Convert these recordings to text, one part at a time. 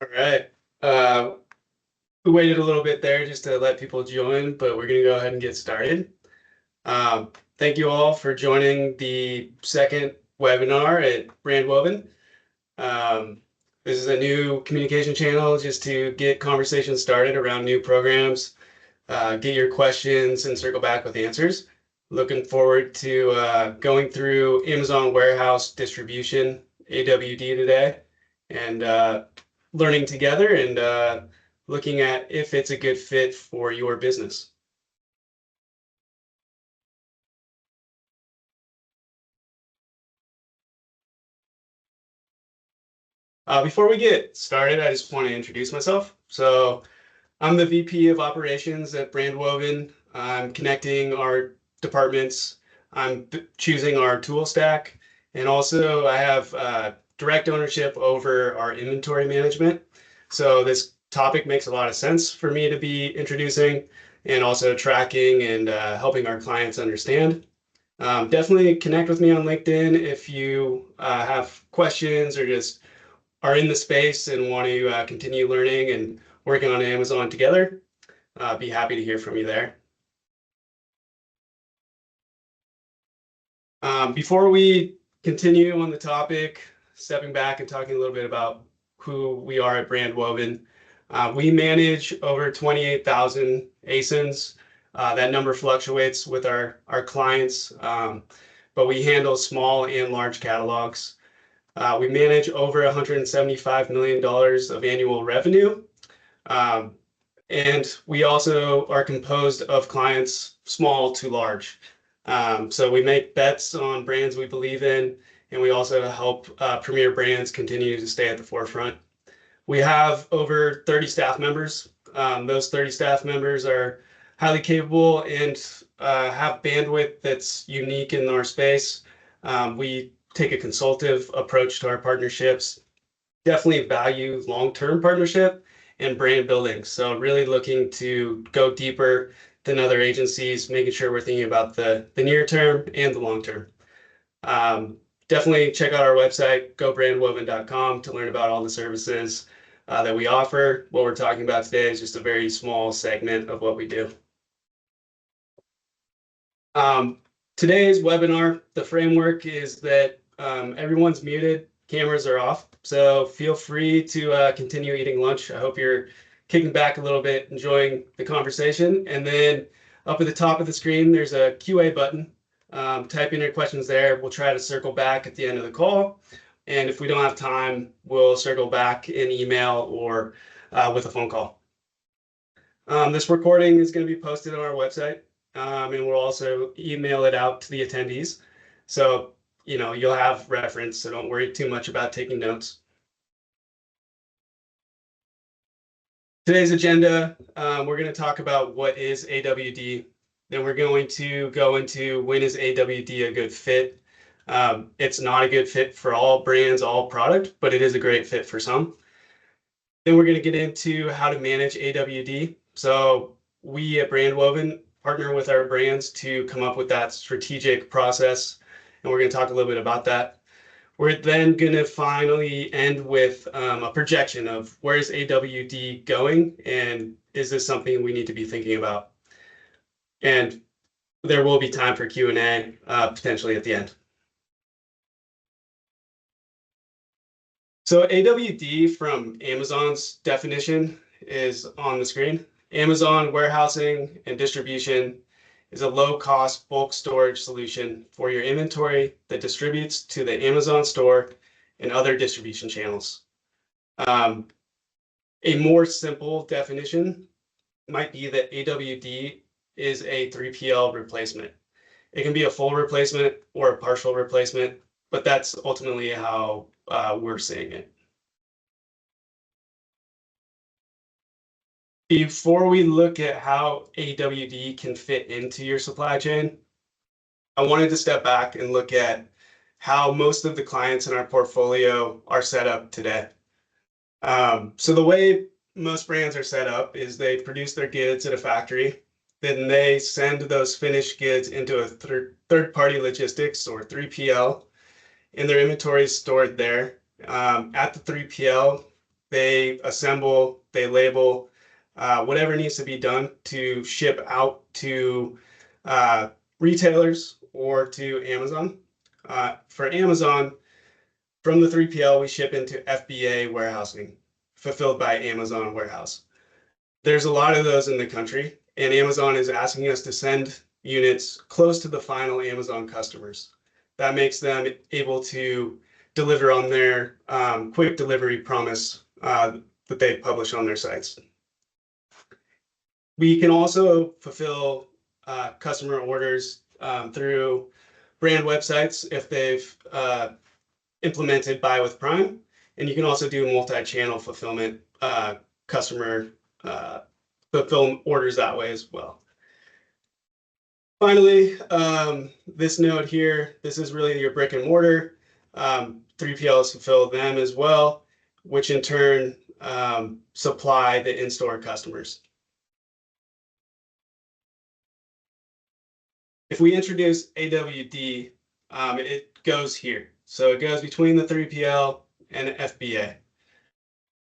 All right. We waited a little bit there just to let people join, but we're going to go ahead and get started. Thank you all for joining the second webinar at Brandwoven. This is a new communication channel just to get conversations started around new programs, get your questions, and circle back with answers. Looking forward to going through Amazon Warehouse Distribution, AWD today, and learning together and looking at if it's a good fit for your business. Before we get started, I just want to introduce myself. So I'm the VP of Operations at Brandwoven. I'm connecting our departments. I'm choosing our tool stack. And also I have direct ownership over our inventory management. So this topic makes a lot of sense for me to be introducing and also tracking and helping our clients understand. Definitely connect with me on LinkedIn if you have questions or just are in the space and want to continue learning and working on Amazon together. Be happy to hear from you there. Before we continue on the topic, stepping back and talking a little bit about who we are at Brandwoven, we manage over 28,000 ASINs. That number fluctuates with our clients, but we handle small and large catalogs. We manage over $175 million of annual revenue. And we also are composed of clients small to large. So we make bets on brands we believe in, and we also help premier brands continue to stay at the forefront. We have over 30 staff members. Those 30 staff members are highly capable and have bandwidth that's unique in our space. We take a consultative approach to our partnerships, definitely value long-term partnership and brand building. So really looking to go deeper than other agencies, making sure we're thinking about the near term and the long term. Definitely check out our website, gobrandwoven.com, to learn about all the services that we offer. What we're talking about today is just a very small segment of what we do. Today's webinar, the framework is that everyone's muted, cameras are off, so feel free to continue eating lunch. I hope you're kicking back a little bit, enjoying the conversation. And then up at the top of the screen, there's a QA button. Type in your questions there. We'll try to circle back at the end of the call. And if we don't have time, we'll circle back in email or with a phone call. This recording is going to be posted on our website, and we'll also email it out to the attendees. So, you'll have reference, so don't worry too much about taking notes. Today's agenda, we're going to talk about what is AWD. Then we're going to go into when is AWD a good fit. It's not a good fit for all brands, all product, but it is a great fit for some. Then we're going to get into how to manage AWD. So we at Brandwoven partner with our brands to come up with that strategic process, and we're going to talk a little bit about that. We're then going to finally end with a projection of where is AWD going, and is this something we need to be thinking about? And there will be time for Q&A potentially at the end. So AWD from Amazon's definition is on the screen. Amazon warehousing and distribution is a low-cost bulk storage solution for your inventory that distributes to the Amazon store and other distribution channels. A more simple definition might be that AWD is a 3PL replacement. It can be a full replacement or a partial replacement, but that's ultimately how we're seeing it. Before we look at how AWD can fit into your supply chain, I wanted to step back and look at how most of the clients in our portfolio are set up today. So the way most brands are set up is they produce their goods at a factory, then they send those finished goods into a third-party logistics or 3PL, and their inventory is stored there. At the 3PL, They assemble, they label, whatever needs to be done to ship out to retailers or to Amazon. For Amazon, from the 3PL, we ship into FBA warehousing, fulfilled by Amazon warehouse. There's a lot of those in the country, and Amazon is asking us to send units close to the final Amazon customers. That makes them able to deliver on their quick delivery promise that they publish on their sites. We can also fulfill customer orders through brand websites if they've implemented Buy with Prime, and you can also do multi-channel fulfillment, customer fulfill orders that way as well. Finally, this node here, this is really your brick and mortar. 3PLs fulfill them as well, which in turn supply the in-store customers. If we introduce AWD, it goes here. So it goes between the 3PL and FBA.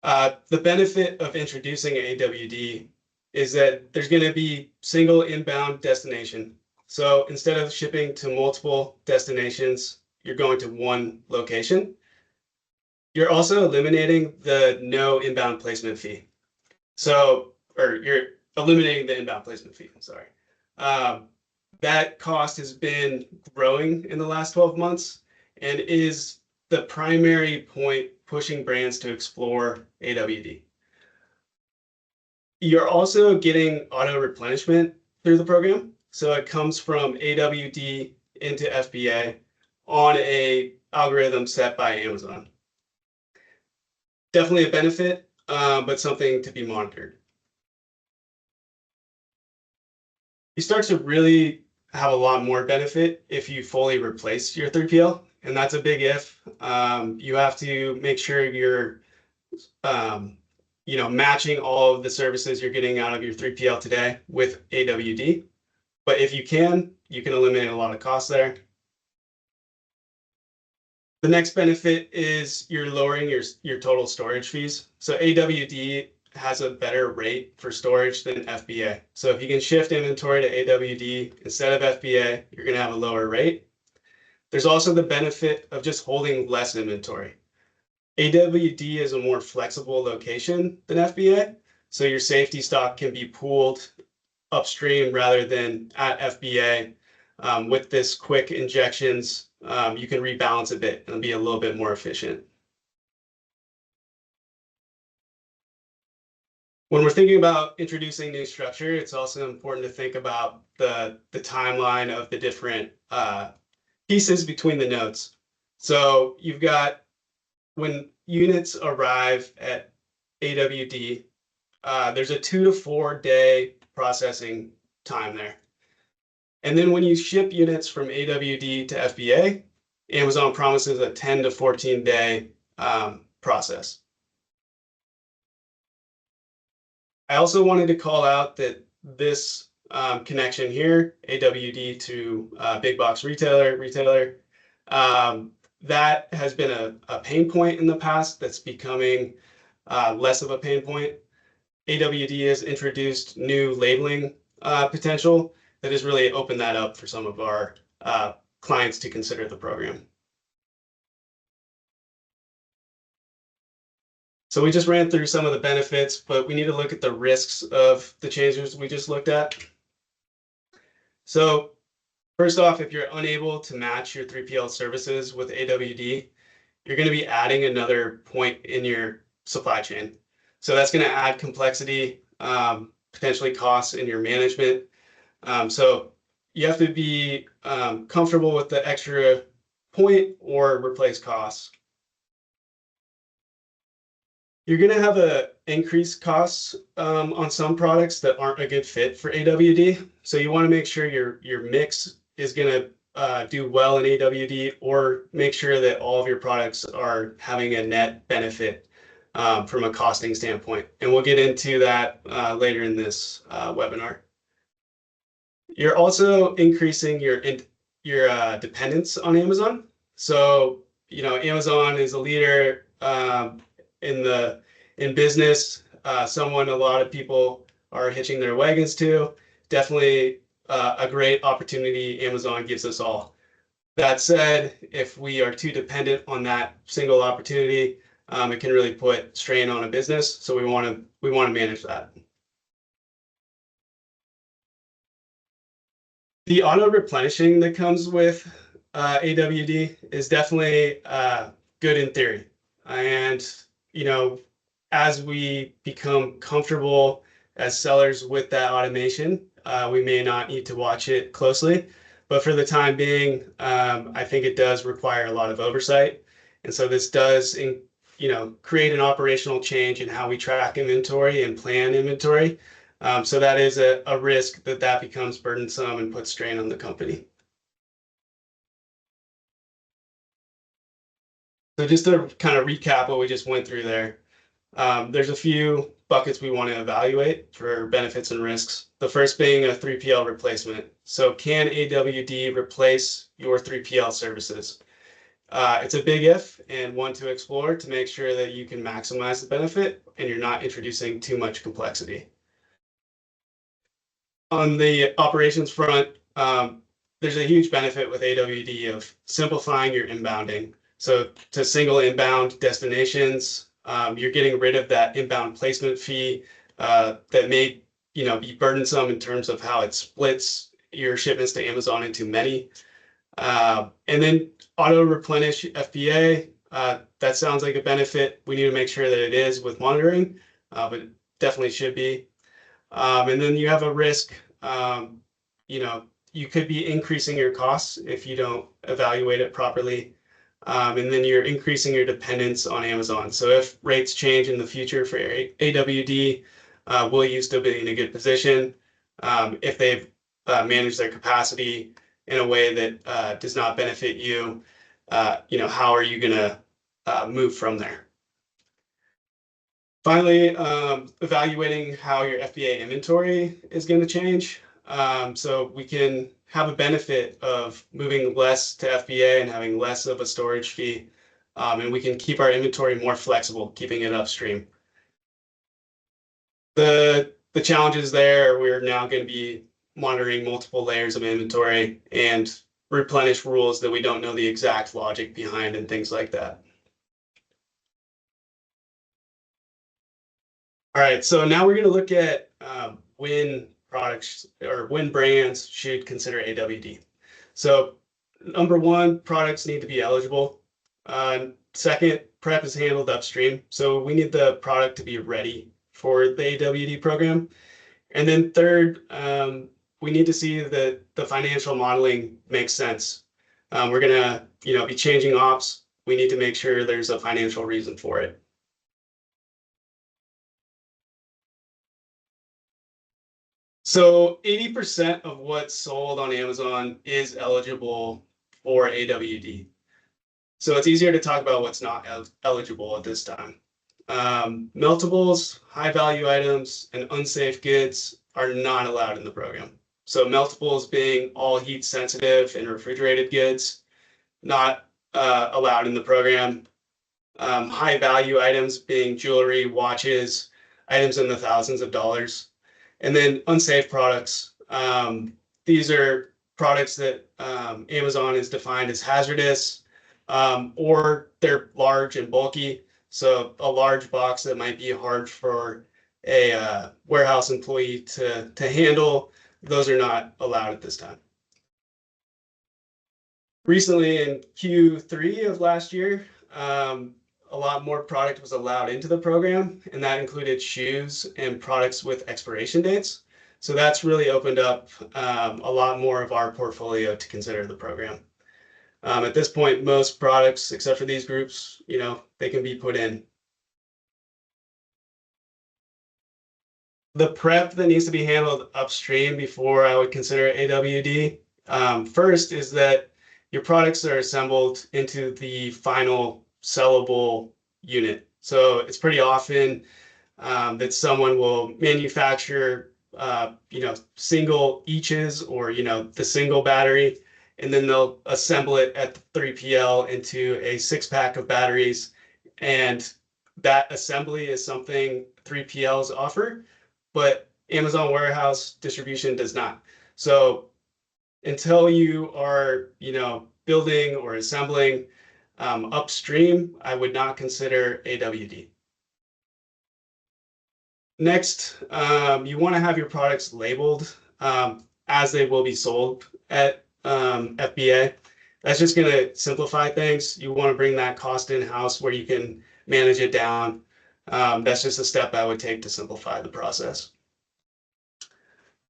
The benefit of introducing AWD is that there's going to be single inbound destination. So instead of shipping to multiple destinations, you're going to one location. You're also eliminating the no inbound placement fee. So, or you're eliminating the inbound placement fee, I'm sorry. That cost has been growing in the last 12 months and is the primary point pushing brands to explore AWD. You're also getting auto replenishment through the program. So it comes from AWD into FBA on a algorithm set by Amazon. Definitely a benefit, but something to be monitored. You start to really have a lot more benefit if you fully replace your 3PL, and that's a big if. You have to make sure you're matching all of the services you're getting out of your 3PL today with AWD. But if you can eliminate a lot of costs there. The next benefit is you're lowering your total storage fees. So AWD has a better rate for storage than FBA. So if you can shift inventory to AWD instead of FBA, you're going to have a lower rate. There's also the benefit of just holding less inventory. AWD is a more flexible location than FBA, so your safety stock can be pooled upstream rather than at FBA. With this quick injections, you can rebalance a bit and be a little bit more efficient. When we're thinking about introducing new structure, it's also important to think about the timeline of the different pieces between the nodes. So you've got when units arrive at AWD, there's a 2 to 4 day processing time there. And then when you ship units from AWD to FBA, Amazon promises a 10 to 14 day process. I also wanted to call out that this connection here, AWD to big box retailer, that has been a pain point in the past that's becoming less of a pain point. AWD has introduced new labeling potential that has really opened that up for some of our clients to consider the program. So we just ran through some of the benefits, but we need to look at the risks of the changes we just looked at. So first off, if you're unable to match your 3PL services with AWD, you're going to be adding another point in your supply chain. So that's going to add complexity, potentially costs in your management. So you have to be comfortable with the extra point or replace costs. You're going to have increased costs on some products that aren't a good fit for AWD. So you want to make sure your mix is going to do well in AWD, or make sure that all of your products are having a net benefit from a costing standpoint. And we'll get into that later in this webinar. You're also increasing your dependence on Amazon. So, Amazon is a leader in the in business, someone a lot of people are hitching their wagons to. Definitely a great opportunity Amazon gives us all. That said, if we are too dependent on that single opportunity, it can really put strain on a business. So we want to manage that. The auto replenishing that comes with AWD is definitely good in theory. And, you know, as we become comfortable as sellers with that automation, we may not need to watch it closely. But for the time being, I think it does require a lot of oversight. And so this does, create an operational change in how we track inventory and plan inventory. So that is a risk that becomes burdensome and puts strain on the company. So just to kind of recap what we just went through there, there's a few buckets we want to evaluate for benefits and risks. The first being a 3PL replacement. So can AWD replace your 3PL services? It's a big if and one to explore to make sure that you can maximize the benefit and you're not introducing too much complexity. On the operations front, there's a huge benefit with AWD of simplifying your inbounding. So to single inbound destinations, you're getting rid of that inbound placement fee that may, be burdensome in terms of how it splits your shipments to Amazon into many. And then auto replenish FBA, that sounds like a benefit. We need to make sure that it is with monitoring, but it definitely should be. And then you have a risk, you could be increasing your costs if you don't evaluate it properly. And then you're increasing your dependence on Amazon. So if rates change in the future for AWD, will you still be in a good position? If they've managed their capacity in a way that does not benefit you, how are you going to move from there? Finally, evaluating how your FBA inventory is going to change. So we can have a benefit of moving less to FBA and having less of a storage fee. And we can keep our inventory more flexible, keeping it upstream. The challenges there, we're now going to be monitoring multiple layers of inventory and replenish rules that we don't know the exact logic behind and things like that. All right, so now we're going to look at when products or when brands should consider AWD. So number one, products need to be eligible. Second, prep is handled upstream. So we need the product to be ready for the AWD program. And then third, we need to see that the financial modeling makes sense. We're going to be changing ops. We need to make sure there's a financial reason for it. So 80% of what's sold on Amazon is eligible for AWD. So it's easier to talk about what's not eligible at this time. Meltables, high value items, and unsafe goods are not allowed in the program. So meltables being all heat sensitive and refrigerated goods, not allowed in the program. High value items being jewelry, watches, items in the thousands of dollars. And then unsafe products. These are products that Amazon is defined as hazardous, or they're large and bulky. So a large box that might be hard for a warehouse employee to handle, those are not allowed at this time. Recently in Q3 of last year, a lot more product was allowed into the program, and that included shoes and products with expiration dates. So that's really opened up a lot more of our portfolio to consider the program. At this point, most products, except for these groups, they can be put in. The prep that needs to be handled upstream before I would consider AWD, first is that your products are assembled into the final sellable unit. So it's pretty often that someone will manufacture, single eaches or, the single battery, and then they'll assemble it at the 3PL into a 6-pack of batteries. And that assembly is something 3PLs offer, but Amazon warehouse distribution does not. So until you are, building or assembling upstream, I would not consider AWD. Next, you want to have your products labeled as they will be sold at FBA. That's just going to simplify things. You want to bring that cost in-house where you can manage it down. That's just a step I would take to simplify the process.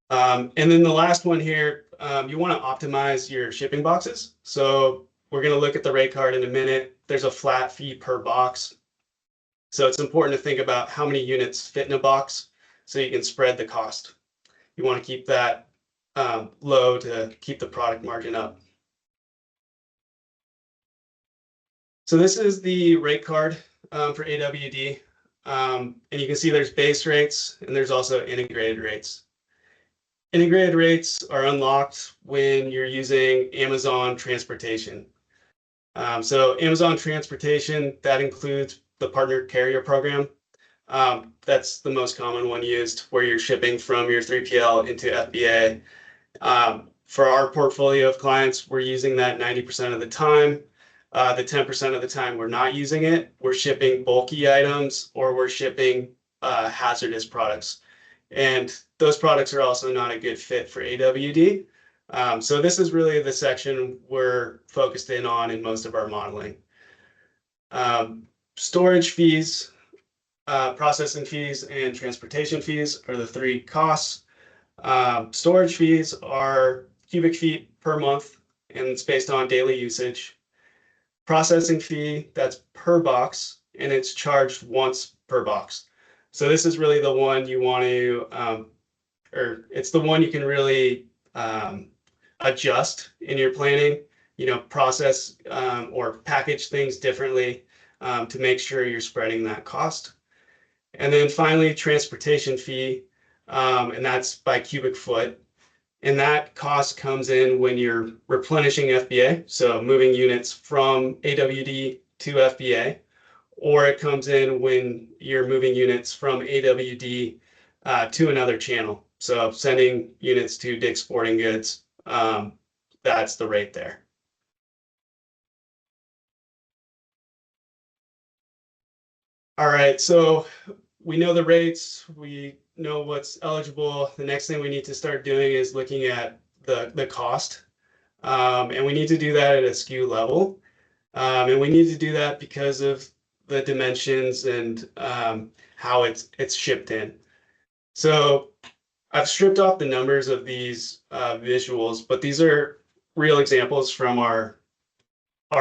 And then the last one here, you want to optimize your shipping boxes. So we're going to look at the rate card in a minute. There's a flat fee per box. So it's important to think about how many units fit in a box so you can spread the cost. You want to keep that low to keep the product margin up. So this is the rate card for AWD. And you can see there's base rates and there's also integrated rates. Integrated rates are unlocked when you're using Amazon transportation. So Amazon transportation, that includes the partner carrier program. That's the most common one used where you're shipping from your 3PL into FBA. For our portfolio of clients, we're using that 90% of the time. The 10% of the time we're not using it. We're shipping bulky items or we're shipping hazardous products. And those products are also not a good fit for AWD. So this is really the section we're focused in on in most of our modeling. Storage fees, processing fees, and transportation fees are the three costs. Storage fees are cubic feet per month, and it's based on daily usage. Processing fee, that's per box, and it's charged once per box. So this is really the one you want to, or it's the one you can really adjust in your planning, process or package things differently to make sure you're spreading that cost. And then finally, transportation fee, and that's by cubic foot. And that cost comes in when you're replenishing FBA, so moving units from AWD to FBA, or it comes in when you're moving units from AWD to another channel. So sending units to Dick's Sporting Goods, that's the rate there. All right, so we know the rates, we know what's eligible. The next thing we need to start doing is looking at the cost. And we need to do that at a SKU level. And we need to do that because of the dimensions and how it's shipped in. So I've stripped off the numbers of these visuals, but these are real examples from our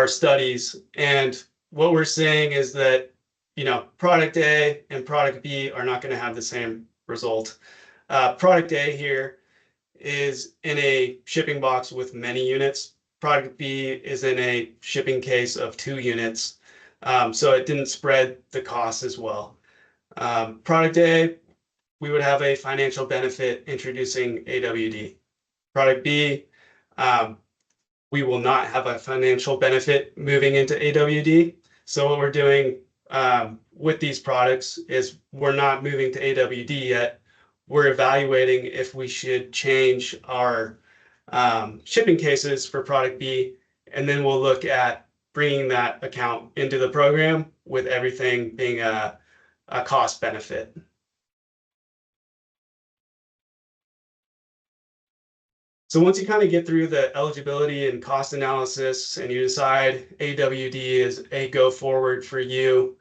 studies. And what we're saying is that, product A and product B are not going to have the same result. Product A here is in a shipping box with many units. Product B is in a shipping case of 2 units. So it didn't spread the cost as well. Product A, we would have a financial benefit introducing AWD. Product B, we will not have a financial benefit moving into AWD. So what we're doing with these products is we're not moving to AWD yet. We're evaluating if we should change our shipping cases for product B, and then we'll look at bringing that account into the program with everything being a cost benefit. So once you kind of get through the eligibility and cost analysis and you decide AWD is a go forward for you,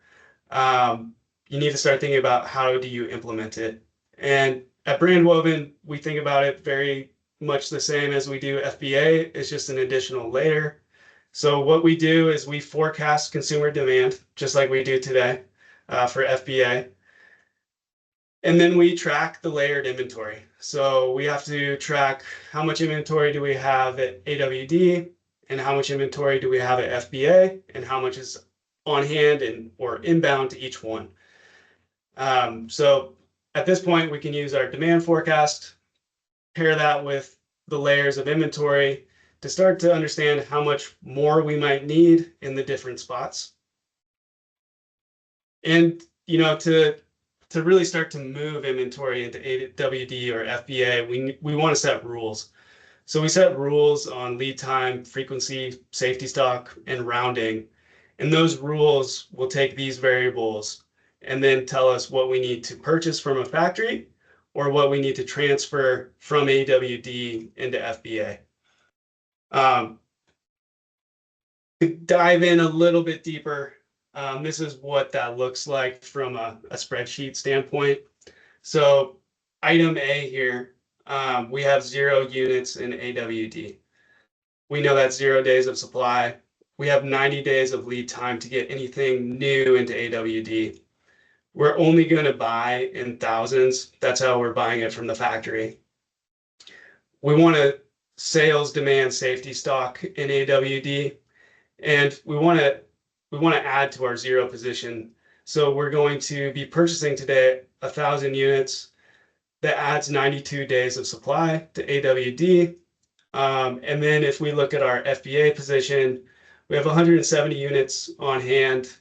you need to start thinking about how do you implement it. And at Brandwoven, we think about it very much the same as we do FBA. It's just an additional layer. So what we do is we forecast consumer demand, just like we do today for FBA. And then we track the layered inventory. So we have to track how much inventory do we have at AWD and how much inventory do we have at FBA and how much is on hand or inbound to each one. So at this point, we can use our demand forecast, pair that with the layers of inventory to start to understand how much more we might need in the different spots. And to really start to move inventory into AWD or FBA, we want to set rules. So we set rules on lead time, frequency, safety stock, and rounding. And those rules will take these variables and then tell us what we need to purchase from a factory or what we need to transfer from AWD into FBA. To dive in a little bit deeper, this is what that looks like from a spreadsheet standpoint. So item A here, we have 0 units in AWD. We know that's 0 days of supply. We have 90 days of lead time to get anything new into AWD. We're only going to buy in thousands. That's how we're buying it from the factory. We want to sales demand safety stock in AWD, and we want to add to our 0 position. So we're going to be purchasing today 1,000 units. That adds 92 days of supply to AWD. And then if we look at our FBA position, we have 170 units on hand.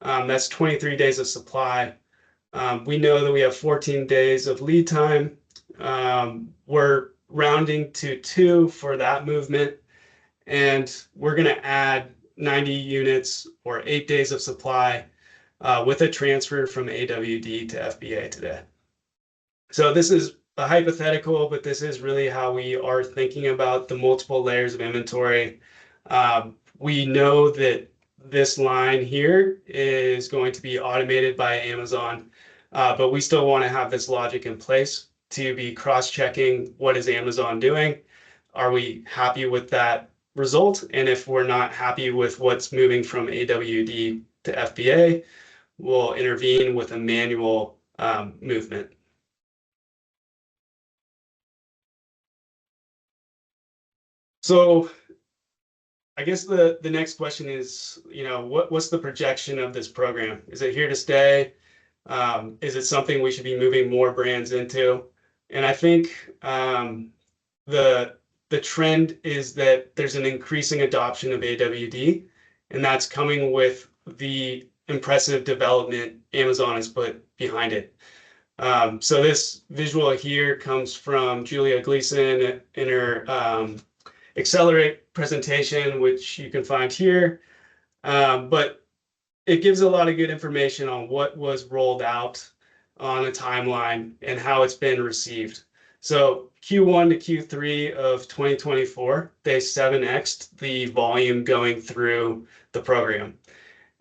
That's 23 days of supply. We know that we have 14 days of lead time. We're rounding to 2 for that movement, and we're going to add 90 units or 8 days of supply with a transfer from AWD to FBA today. So this is a hypothetical, but this is really how we are thinking about the multiple layers of inventory. We know that this line here is going to be automated by Amazon, but we still want to have this logic in place to be cross-checking what is Amazon doing. Are we happy with that result? And if we're not happy with what's moving from AWD to FBA, we'll intervene with a manual movement. So I guess the next question is, what's the projection of this program? Is it here to stay? Is it something we should be moving more brands into? And I think the trend is that there's an increasing adoption of AWD, and that's coming with the impressive development Amazon has put behind it. So this visual here comes from Julia Gleason in her Accelerate presentation, which you can find here. But it gives a lot of good information on what was rolled out on a timeline and how it's been received. So Q1 to Q3 of 2024, they 7x'd the volume going through the program.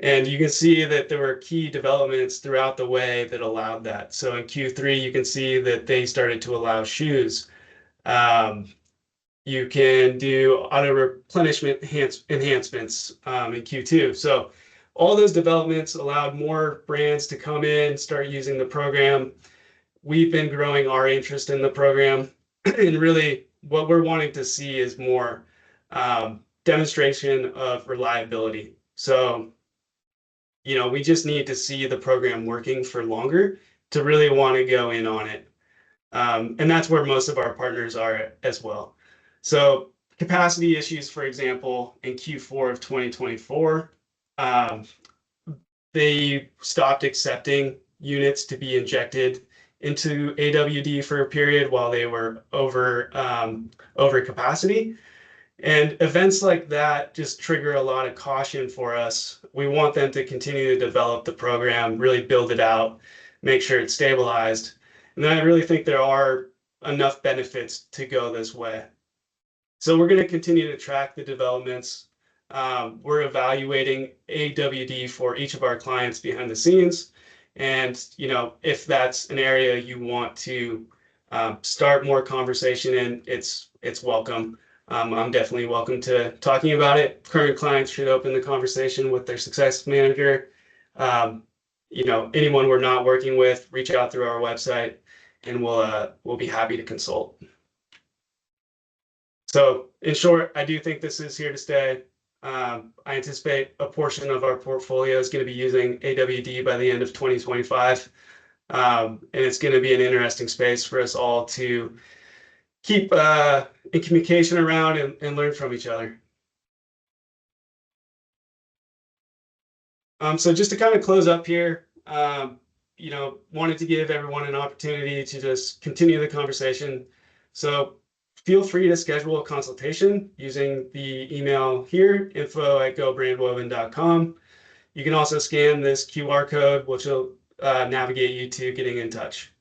And you can see that there were key developments throughout the way that allowed that. So in Q3, you can see that they started to allow shoes. You can do auto replenishment enhancements in Q2. So all those developments allowed more brands to come in, start using the program. We've been growing our interest in the program. And really what we're wanting to see is more demonstration of reliability. So, we just need to see the program working for longer to really want to go in on it. And that's where most of our partners are as well. So capacity issues, for example, in Q4 of 2024, they stopped accepting units to be injected into AWD for a period while they were over capacity. And events like that just trigger a lot of caution for us. We want them to continue to develop the program, really build it out, make sure it's stabilized. And then I really think there are enough benefits to go this way. So we're going to continue to track the developments. We're evaluating AWD for each of our clients behind the scenes. And, if that's an area you want to start more conversation in, it's welcome. I'm definitely welcome to talking about it. Current clients should open the conversation with their success manager. Anyone we're not working with, reach out through our website, and we'll be happy to consult. So in short, I do think this is here to stay. I anticipate a portion of our portfolio is going to be using AWD by the end of 2025. And it's going to be an interesting space for us all to keep in communication around and learn from each other. So just to kind of close up here, Wanted to give everyone an opportunity to just continue the conversation. So feel free to schedule a consultation using the email here, info@gobrandwoven.com. You can also scan this QR code, which will navigate you to getting in touch.